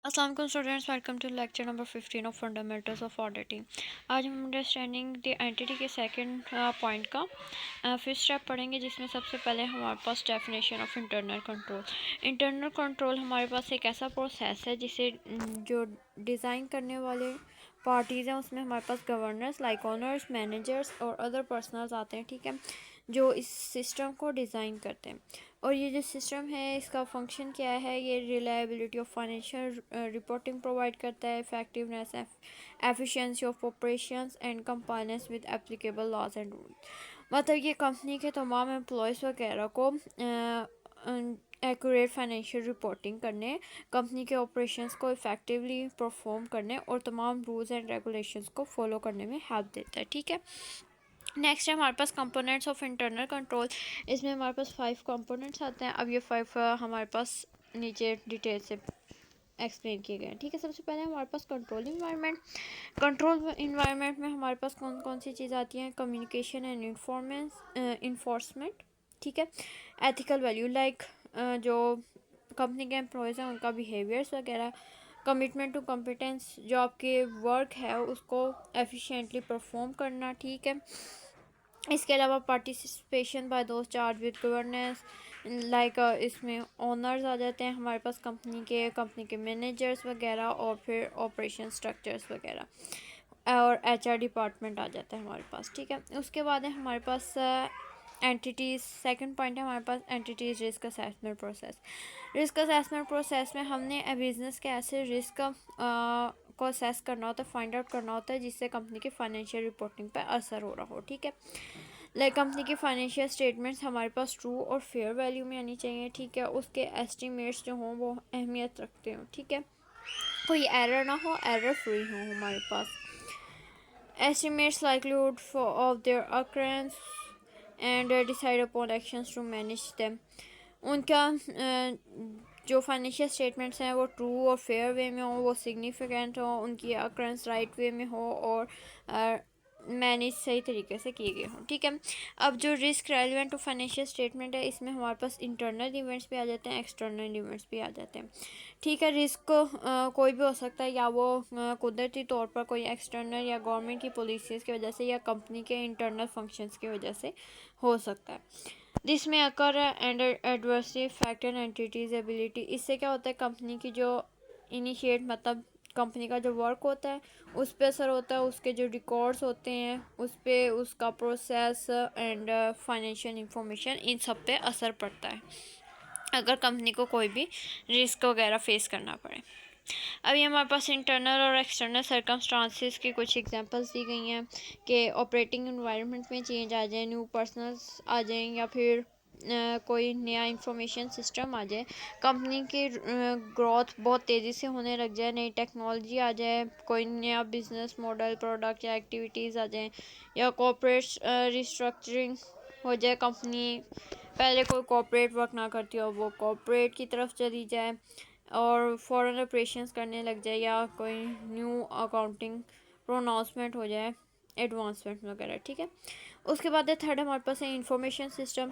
अस्सलाम वालेकुम students, welcome to lecture number 15 of fundamentals of auditing. आज हम अंडरस्टैंडिंग द एंटिटी के सेकंड पॉइंट का फिफ्थ स्टेप पढ़ेंगे, जिसमें सबसे पहले हमारे पास definition of internal control. Internal control हमारे पास एक ऐसा प्रोसेस है जिसे जो डिज़ाइन करने वाले पार्टीज़ हैं उसमें हमारे पास गवर्नर्स लाइक ओनर्स, मैनेजर्स और अदर पर्सनल्स आते हैं, ठीक है, जो इस सिस्टम को डिज़ाइन करते हैं। और ये जो सिस्टम है इसका फंक्शन क्या है, ये reliability of financial reporting provide करता है, effectiveness, efficiency of operations and compliance with applicable laws and rule. मतलब ये कंपनी के तमाम एम्प्लॉयज़ वगैरह को एक्यूरेट फाइनेंशियल रिपोर्टिंग करने, कंपनी के ऑपरेशंस को इफ़ेक्टिवली परफॉर्म करने और तमाम रूल्स एंड रेगुलेशंस को फॉलो करने में हेल्प देता है, ठीक है। नेक्स्ट है हमारे पास कंपोनेंट्स ऑफ इंटरनल कंट्रोल। इसमें हमारे पास 5 कंपोनेंट्स आते हैं। अब ये 5 हमारे पास नीचे डिटेल से एक्सप्लेन किए गए हैं, ठीक है। सबसे पहले हमारे पास कंट्रोल इन्वायरमेंट। कंट्रोल इन्वायरमेंट में हमारे पास कौन कौन सी चीज़ आती हैं, कम्युनिकेशन एंड इन्फोर्समेंट, ठीक है। एथिकल वैल्यू लाइक जो कंपनी के एम्प्लॉयज़ हैं उनका बिहेवियर्स वगैरह। कमिटमेंट टू कॉम्पिटेंस, जो आपके वर्क है उसको एफिशिएंटली परफॉर्म करना, ठीक है। इसके अलावा पार्टिसिपेशन बाय दोस्त चार्ज विद गवर्नेंस लाइक इसमें ओनर्स आ जाते हैं हमारे पास, कंपनी के मैनेजर्स वगैरह, और फिर ऑपरेशन स्ट्रक्चर्स वगैरह, और एचआर डिपार्टमेंट आ जाता है हमारे पास, ठीक है। उसके बाद है हमारे पास एंटिटीज़। सेकंड पॉइंट है हमारे पास entity's risk assessment process. Risk assessment process में हमने बिजनेस के ऐसे रिस्क को असेस करना होता है, फाइंड आउट करना होता है जिससे कंपनी की फाइनेंशियल रिपोर्टिंग पर असर हो रहा हो, ठीक है। लाइक कंपनी की फाइनेंशियल स्टेटमेंट्स हमारे पास ट्रू और फेयर वैल्यू में आनी चाहिए, ठीक है। उसके एस्टिमेट्स जो हों वो अहमियत रखते हों, ठीक है। कोई एरर ना हो, एरर फ्री हो हमारे पास। Estimates likelihood of their occurrence and decide upon actions to manage them. उनका जो फाइनेंशियल स्टेटमेंट्स हैं वो ट्रू और फेयर वे में हो, वो सिग्निफिकेंट हो, उनकी अकरेंस राइट वे में हो, और मैनेज सही तरीके से किए गए हों, ठीक है। अब जो risk relevant to financial statement है, इसमें हमारे पास इंटरनल इवेंट्स भी आ जाते हैं, एक्सटर्नल इवेंट्स भी आ जाते हैं, ठीक है। रिस्क कोई भी हो सकता है, या वो कुदरती तौर पर कोई एक्सटर्नल या गवर्नमेंट की पॉलिसीज़ की वजह से या कंपनी के इंटरनल फंक्शंस की वजह से हो सकता है। दिस में occur and adversely effect and entities ability. इससे क्या होता है, कंपनी की जो इनिशिएट मतलब कंपनी का जो वर्क होता है उस पर असर होता है, उसके जो रिकॉर्ड्स होते हैं उस पर, उसका प्रोसेस एंड फाइनेंशियल इंफॉर्मेशन, इन सब पे असर पड़ता है अगर कंपनी को कोई भी रिस्क वगैरह फेस करना पड़े। अभी हमारे पास इंटरनल और एक्सटर्नल सर्कमस्टांसिस की कुछ एग्जांपल्स दी गई हैं कि ऑपरेटिंग एनवायरनमेंट में चेंज आ जाए, न्यू पर्सनल्स आ जाएं, या फिर कोई नया इंफॉर्मेशन सिस्टम आ जाए, कंपनी की ग्रोथ बहुत तेज़ी से होने लग जाए, नई टेक्नोलॉजी आ जाए, कोई नया बिजनेस मॉडल, प्रोडक्ट या एक्टिविटीज़ आ जाए, या कॉर्पोरेट रिस्ट्रक्चरिंग हो जाए, कंपनी पहले कोई कॉर्पोरेट वर्क ना करती हो वो कॉर्पोरेट की तरफ चली जाए, और फॉरेन ऑपरेशंस करने लग जाए, या कोई न्यू अकाउंटिंग प्रोनाउंसमेंट हो जाए, एडवांसमेंट वगैरह, ठीक है। उसके बाद थर्ड हमारे पास है इंफॉर्मेशन सिस्टम।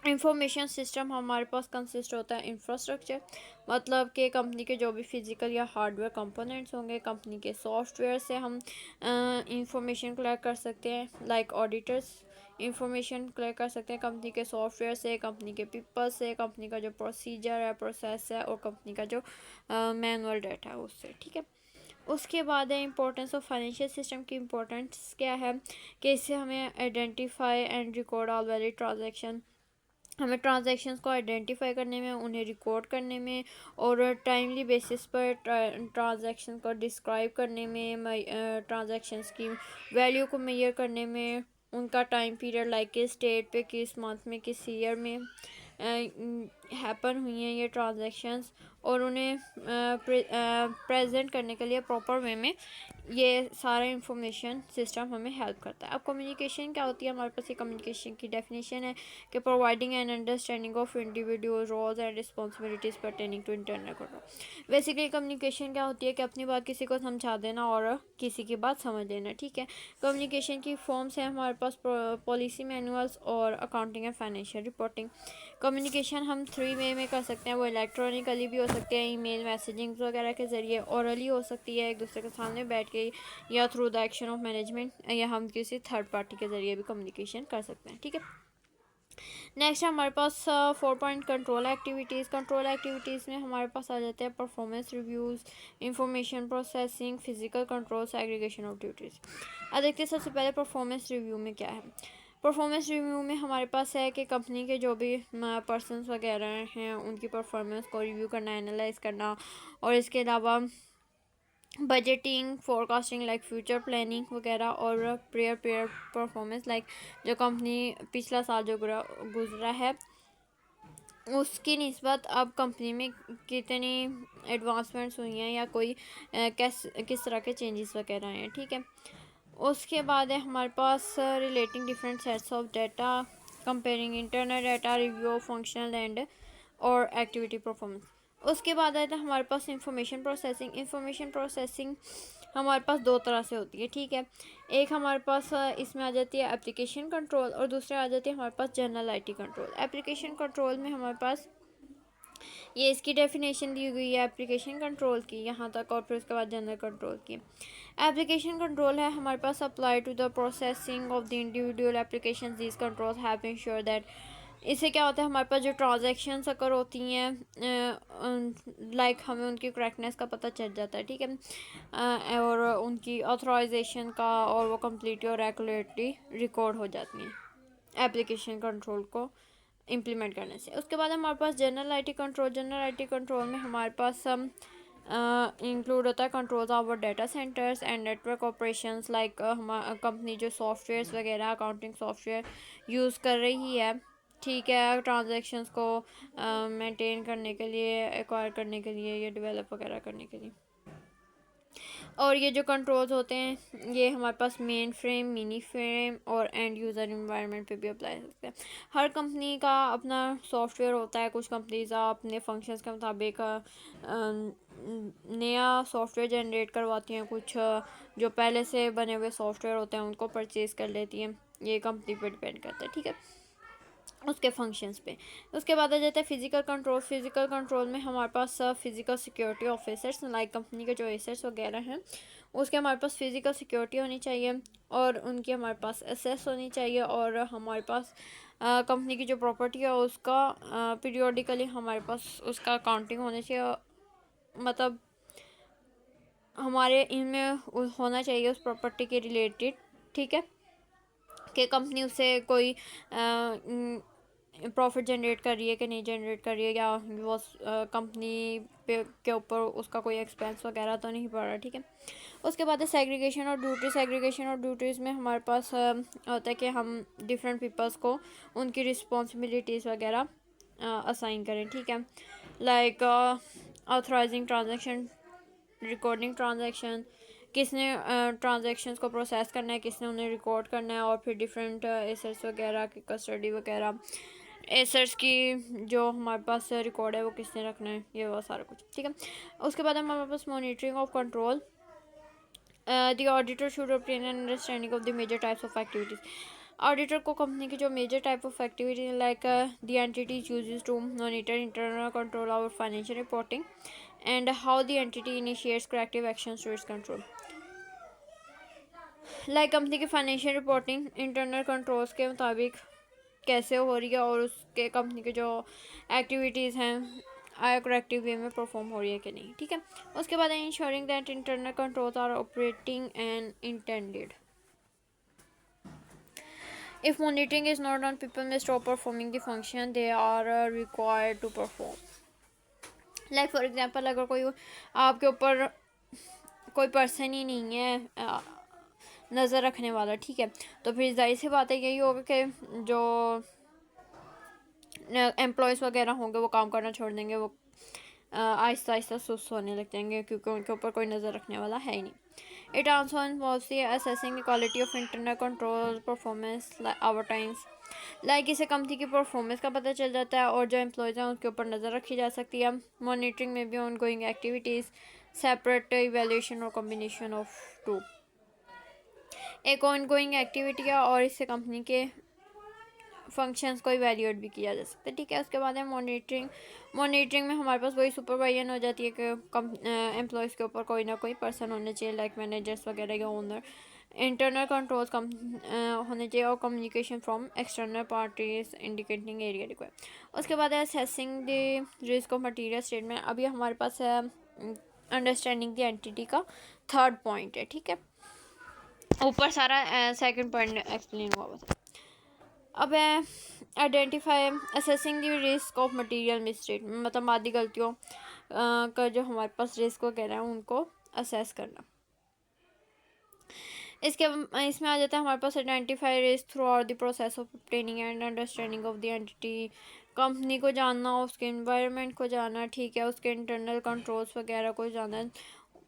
इंफॉर्मेशन सिस्टम हमारे पास कंसिस्ट होता है इंफ्रास्ट्रक्चर, मतलब कि कंपनी के जो भी फिज़िकल या हार्डवेयर कंपोनेंट्स होंगे, कंपनी के सॉफ्टवेयर से हम इंफॉर्मेशन कलेक्ट कर सकते हैं, लाइक ऑडिटर्स इंफॉर्मेशन कलेक्ट कर सकते हैं कंपनी के सॉफ्टवेयर से, कंपनी के पीपल से, कंपनी का जो प्रोसीजर है, प्रोसेस है, और कंपनी का जो मैनुअल डाटा है उससे, ठीक है। उसके बाद है इंपॉर्टेंस ऑफ फाइनेंशियल सिस्टम की इंपॉर्टेंस क्या है, कि इससे हमें identify and record all valid transaction, हमें ट्रांजैक्शंस को आइडेंटिफाई करने में, उन्हें रिकॉर्ड करने में, और टाइमली बेसिस पर ट्रांजैक्शन को डिस्क्राइब करने में, ट्रांजैक्शंस की वैल्यू को मेजर करने में, उनका टाइम पीरियड लाइक किस डेट पे, किस मंथ में, किस ईयर में हैपन हुई हैं ये ट्रांजैक्शंस, और उन्हें प्रेजेंट करने के लिए प्रॉपर वे में ये सारा इंफॉर्मेशन सिस्टम हमें हेल्प करता है। अब कम्युनिकेशन क्या होती है, हमारे पास ये कम्युनिकेशन की डेफिनेशन है कि providing an understanding of individual roles and responsibilities pertaining to internal control. Basically communication क्या होती है कि अपनी बात किसी को समझा देना और किसी की बात समझ लेना, ठीक है। कम्युनिकेशन की फॉर्म्स हैं हमारे पास पॉलिसी मैनुअल्स और accounting and financial reporting. Communication हम थ्री वे में कर सकते हैं, वो इलेक्ट्रॉनिकली भी हो सकते हैं, ईमेल मैसेजिंग वगैरह के ज़रिए, औरली हो सकती है एक दूसरे के सामने बैठ के, या through the action of management, या हम किसी थर्ड पार्टी के ज़रिए भी कम्युनिकेशन कर सकते हैं, ठीक है। नेक्स्ट हमारे पास 4 point control activities. Control activities में हमारे पास आ जाते हैं performance reviews, information processing, physical control, aggregation of duties. अब देखते हैं सबसे पहले परफॉर्मेंस रिव्यू में क्या है। परफॉर्मेंस रिव्यू में हमारे पास है कि कंपनी के जो भी पर्सनस वगैरह हैं उनकी परफॉर्मेंस को रिव्यू करना, एनालाइज करना, और इसके अलावा budgeting, forecasting like future planning वगैरह, और प्रेयर प्रेयर परफॉर्मेंस लाइक जो कंपनी पिछला साल जो गुजरा है उसकी निस्बत अब कंपनी में कितनी एडवांसमेंट्स हुई हैं, या कोई किस तरह के चेंजेस वगैरह हैं, ठीक है। उसके बाद है हमारे पास relating different sets of data, comparing internal data, review functional and और एक्टिविटी परफॉर्मेंस। उसके बाद आता है हमारे पास इंफॉर्मेशन प्रोसेसिंग। इंफॉर्मेशन प्रोसेसिंग हमारे पास दो तरह से होती है, ठीक है। एक हमारे पास इसमें आ जाती है एप्लीकेशन कंट्रोल, और दूसरे आ जाती है हमारे पास general IT control. Application control में हमारे पास ये इसकी डेफिनेशन दी हुई है एप्लीकेशन कंट्रोल की यहाँ तक, और फिर उसके बाद जनरल कंट्रोल की। एप्लीकेशन कंट्रोल है हमारे पास apply to the processing of the individual application, these control have ensure that. इससे क्या होता है, हमारे पास जो ट्रांजैक्शंस अगर होती हैं लाइक हमें उनकी करेक्टनेस का पता चल जाता है, ठीक है, और उनकी ऑथराइजेशन का, और वो कम्प्लीटली और एक्यूरेटली रिकॉर्ड हो जाती हैं एप्लीकेशन कंट्रोल को इम्प्लीमेंट करने से। उसके बाद हमारे पास general IT control. General IT control में हमारे पास इंक्लूड होता है control over data centres and network operations like हमारा कंपनी जो सॉफ्टवेयर्स वगैरह अकाउंटिंग सॉफ्टवेयर यूज़ कर रही है, ठीक है, ट्रांजैक्शंस को मेंटेन करने के लिए, एक्वायर करने के लिए, या डेवलप वगैरह करने के लिए। और ये जो कंट्रोल्स होते हैं ये हमारे पास मेन फ्रेम, मिनी फ्रेम और एंड यूज़र इन्वायरमेंट पे भी अप्लाई हो सकते हैं। हर कंपनी का अपना सॉफ्टवेयर होता है, कुछ कंपनीज अपने फंक्शंस के मुताबिक नया सॉफ्टवेयर जनरेट करवाती हैं, कुछ जो पहले से बने हुए सॉफ्टवेयर होते हैं उनको परचेज़ कर लेती हैं। ये कंपनी पर डिपेंड करता है, ठीक है, उसके फंक्शंस पे। उसके बाद आ जाता है फिजिकल कंट्रोल। फिजिकल कंट्रोल में हमारे पास physical security officers like company के जो एसेट्स वगैरह हैं उसके हमारे पास फिजिकल सिक्योरिटी होनी चाहिए, और उनकी हमारे पास एसेस होनी चाहिए, और हमारे पास कंपनी की जो प्रॉपर्टी है उसका पीरियोडिकली हमारे पास उसका अकाउंटिंग होनी चाहिए, मतलब हमारे इनमें होना चाहिए उस प्रॉपर्टी के रिलेटेड, ठीक है, कि कंपनी उससे कोई प्रॉफिट जनरेट कर रही है कि नहीं जनरेट कर रही है, या वो कंपनी पे के ऊपर उसका कोई एक्सपेंस वगैरह तो नहीं पड़ रहा, ठीक है। उसके बाद है सेग्रीगेशन और ड्यूटीज़। सेग्रीगेशन और ड्यूटीज़ में हमारे पास होता है कि हम डिफरेंट पीपल्स को उनकी रिस्पॉन्सिबिलिटीज़ वगैरह असाइन करें, ठीक है, like authorising transaction, recording transaction, किसने ट्रांजेक्शन्स को प्रोसेस करना है, किसने उन्हें रिकॉर्ड करना है, और फिर डिफरेंट एसेट्स वगैरह की कस्टडी वगैरह, एसेट्स की जो हमारे पास रिकॉर्ड है वो किसने रखना है, ये वो सारा कुछ, ठीक है। उसके बाद हमारे पास monitoring of control. The auditor should obtain an understanding of the major types of activities. Auditor को कंपनी की जो major type of activity like the entities uses to monitor internal control और financial reporting and how the entity initiates corrective actions to its control. Like company की financial reporting internal controls के मुताबिक कैसे हो रही है, और उसके कंपनी के जो एक्टिविटीज़ हैं आया करेक्टिव वे में परफॉर्म हो रही है कि नहीं, ठीक है। उसके बाद ensuring that internal controls are operating and intended. If monitoring is not done, people may stop performing the function they are required to perform. Like for example, अगर कोई आपके ऊपर कोई पर्सन ही नहीं है नज़र रखने वाला, ठीक है, तो फिर जाहिर सी बात है यही होगा कि जो एम्प्लॉयज़ वगैरह होंगे वो काम करना छोड़ देंगे, वो आहिस्ता आहिस्ता सुस्त होने लग जाएंगे, क्योंकि उनके ऊपर कोई नज़र रखने वाला है ही नहीं। It also involves the assessing the quality of internal control performance over times. Like इसे कंपनी की परफॉर्मेंस का पता चल जाता है, और जो एम्प्लॉयज़ हैं उनके ऊपर नज़र रखी जा सकती है। मॉनिटरिंग में भी on going activities, separate evaluation और कम्बिनेशन ऑफ टू। एक ऑन गोइंग एक्टिविटी है, और इससे कंपनी के फंक्शंस को इवेल्यूएट भी किया जा सकता है, ठीक है। उसके बाद है मॉनिटरिंग। मॉनिटरिंग में हमारे पास वही सुपरवाइजन हो जाती है कि एम्प्लॉयज़ के ऊपर कोई ना कोई पर्सन होना चाहिए, लाइक मैनेजर्स वगैरह या ओनर। इंटरनल कंट्रोल्स कम होने चाहिए और communication from external parties indicating area require. उसके बाद है assessing the risk of material statement. अभी हमारे पास है अंडरस्टैंडिंग द एंटिटी का थर्ड पॉइंट है, ठीक है। ऊपर सारा सेकंड पॉइंट एक्सप्लेन हुआ बस। अब है identify assessing the risk of material misstatement, मतलब मादी गलतियों का जो हमारे पास रिस्क वगैरह है उनको असेस करना। इसमें आ जाता है हमारे पास identify risk throughout the process of obtaining and understanding of the entity. Company को जानना, उसके एनवायरनमेंट को जानना, ठीक है, उसके इंटरनल कंट्रोल्स वगैरह को जानना,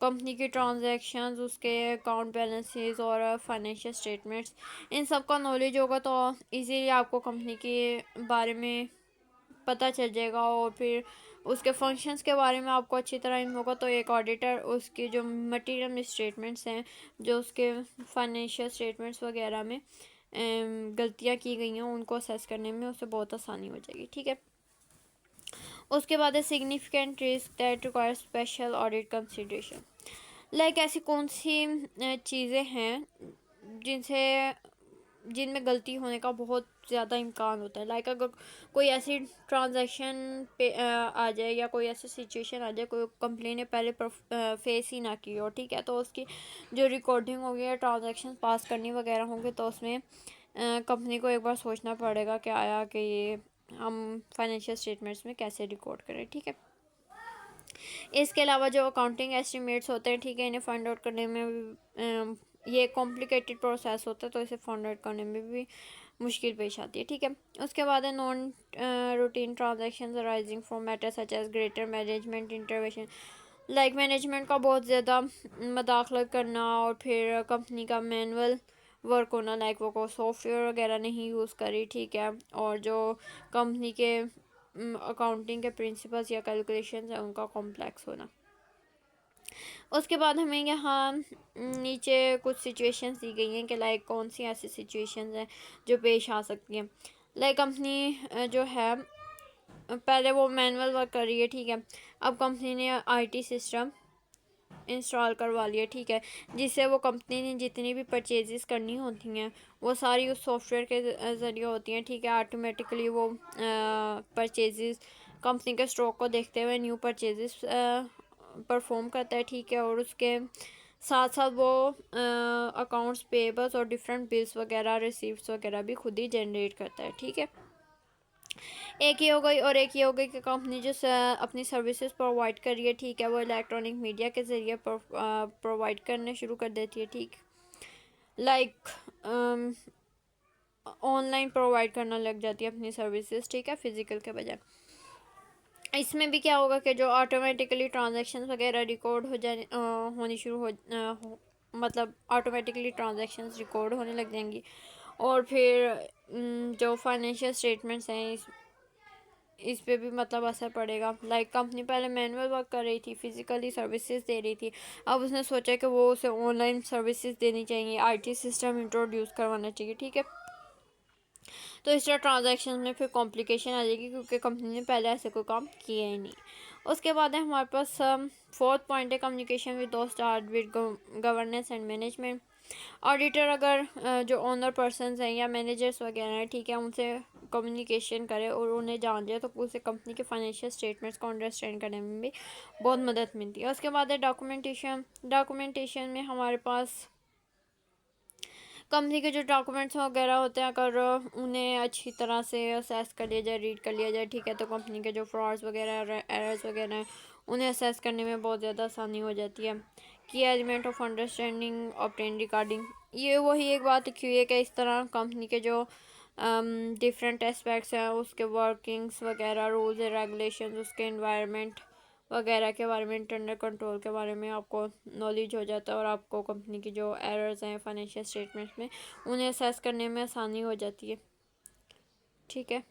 कंपनी की ट्रांजैक्शंस, उसके अकाउंट बैलेंसेस और फाइनेंशियल स्टेटमेंट्स, इन सब का नॉलेज होगा तो इजीली आपको कंपनी के बारे में पता चल जाएगा। और फिर उसके फंक्शंस के बारे में आपको अच्छी तरह इन होगा तो एक ऑडिटर उसकी जो मटेरियल स्टेटमेंट्स हैं, जो उसके फाइनेंशियल स्टेटमेंट्स वगैरह में गलतियाँ की गई हैं उनको असेस करने में उससे बहुत आसानी हो जाएगी, ठीक है। उसके बाद है significant risk that require special audit consideration. Like ऐसी कौन सी चीज़ें हैं जिनमें गलती होने का बहुत ज़्यादा इम्कान होता है। लाइक अगर कोई ऐसी ट्रांजैक्शन पे आ जाए या कोई ऐसी सिचुएशन आ जाए, कोई कंपनी ने पहले फेस ही ना की हो, ठीक है, तो उसकी जो रिकॉर्डिंग होगी या ट्रांजैक्शन पास करनी वगैरह होंगे तो उसमें कंपनी को एक बार सोचना पड़ेगा कि आया कि ये हम फाइनेंशियल स्टेटमेंट्स में कैसे रिकॉर्ड करें, ठीक है। इसके अलावा जो अकाउंटिंग एस्टिमेट्स होते हैं, ठीक है, इन्हें फाइंड आउट करने में ये कॉम्प्लिकेटेड प्रोसेस होता है तो इसे फाइंड आउट करने में भी मुश्किल पेश आती है, ठीक है। उसके बाद है non routine transaction arising from matter such as greater management intervention. Like management का बहुत ज़्यादा मदाखलत करना और फिर कंपनी का मैनुअल वर्क होना, लाइक वो को सॉफ्टवेयर वगैरह नहीं यूज़ करी, ठीक है, और जो कंपनी के अकाउंटिंग के प्रिंसिपल्स या कैलकुलेशंस हैं उनका कॉम्प्लेक्स होना। उसके बाद हमें यहाँ नीचे कुछ सिचुएशंस दी गई हैं कि लाइक कौन सी ऐसी सिचुएशंस हैं जो पेश आ सकती हैं। लाइक कंपनी जो है पहले वो मैनुअल वर्क कर रही है, ठीक है, अब कंपनी ने आईटी सिस्टम इंस्टॉल करवा लिया, ठीक है, जिससे वो कंपनी ने जितनी भी परचेजेस करनी होती हैं वो सारी उस सॉफ्टवेयर के ज़रिए होती हैं, ठीक है। ऑटोमेटिकली वो परचेजेस कंपनी के स्टॉक को देखते हुए न्यू परचेजेस परफॉर्म करता है, ठीक है, और उसके साथ साथ वो अकाउंट्स पेबल्स और डिफरेंट बिल्स वगैरह रिसीप्ट्स वगैरह भी खुद ही जनरेट करता है, ठीक है। एक ही हो गई और एक ही हो गई कि कंपनी जो अपनी सर्विसेज प्रोवाइड कर रही है, ठीक है, वो इलेक्ट्रॉनिक मीडिया के ज़रिए प्रोवाइड करने शुरू कर देती है, ठीक, लाइक ऑनलाइन प्रोवाइड करना लग जाती है अपनी सर्विसेज, ठीक है, फिज़िकल के बजाय। इसमें भी क्या होगा कि जो ऑटोमेटिकली ट्रांजैक्शंस वगैरह रिकॉर्ड होनी शुरू हो मतलब ऑटोमेटिकली ट्रांजैक्शंस रिकॉर्ड होने लग जाएंगी। और फिर जो फाइनेंशियल स्टेटमेंट्स हैं इस पे भी मतलब असर पड़ेगा। लाइक कंपनी पहले मैनुअल वर्क कर रही थी, फिजिकली सर्विसेज दे रही थी, अब उसने सोचा कि वो उसे ऑनलाइन सर्विसेज देनी चाहिए, आईटी सिस्टम इंट्रोड्यूस करवाना चाहिए, ठीक है। तो इस तरह ट्रांजैक्शन में फिर कॉम्प्लिकेशन आ जाएगी क्योंकि कंपनी ने पहले ऐसे कोई काम किया ही नहीं। उसके बाद है हमारे पास फोर्थ पॉइंट है कम्युनिकेशन विद दोस्त start with governance and management. Auditor अगर जो ओनर पर्सनस हैं या मैनेजर्स वगैरह हैं, ठीक है, उनसे कम्युनिकेशन करे और उन्हें जान जाए तो उसे कंपनी के फाइनेंशियल स्टेटमेंट्स को अंडरस्टैंड करने में भी बहुत मदद मिलती है। उसके बाद है डॉक्यूमेंटेशन में हमारे पास कंपनी के जो डॉक्यूमेंट्स वगैरह होते हैं अगर उन्हें अच्छी तरह से असेस कर लिया जाए, रीड कर लिया जाए, ठीक है, तो कंपनी के जो फ्रॉड्स वगैरह एरर्स वगैरह हैं उन्हें असेस करने में बहुत ज़्यादा आसानी हो जाती है। की element of understanding obtain regarding, ये वही एक बात लिखी हुई है कि इस तरह कंपनी के जो डिफरेंट एस्पेक्ट्स हैं उसके वर्किंग्स वगैरह, रूल्स एंड रेगुलेशन, उसके इन्वायरमेंट वगैरह के बारे में, इंटरनल कंट्रोल के बारे में आपको नॉलेज हो जाता है और आपको कंपनी की जो एरर्स हैं फाइनेंशियल स्टेटमेंट्स में उन्हें असेस करने में आसानी हो जाती है, ठीक है।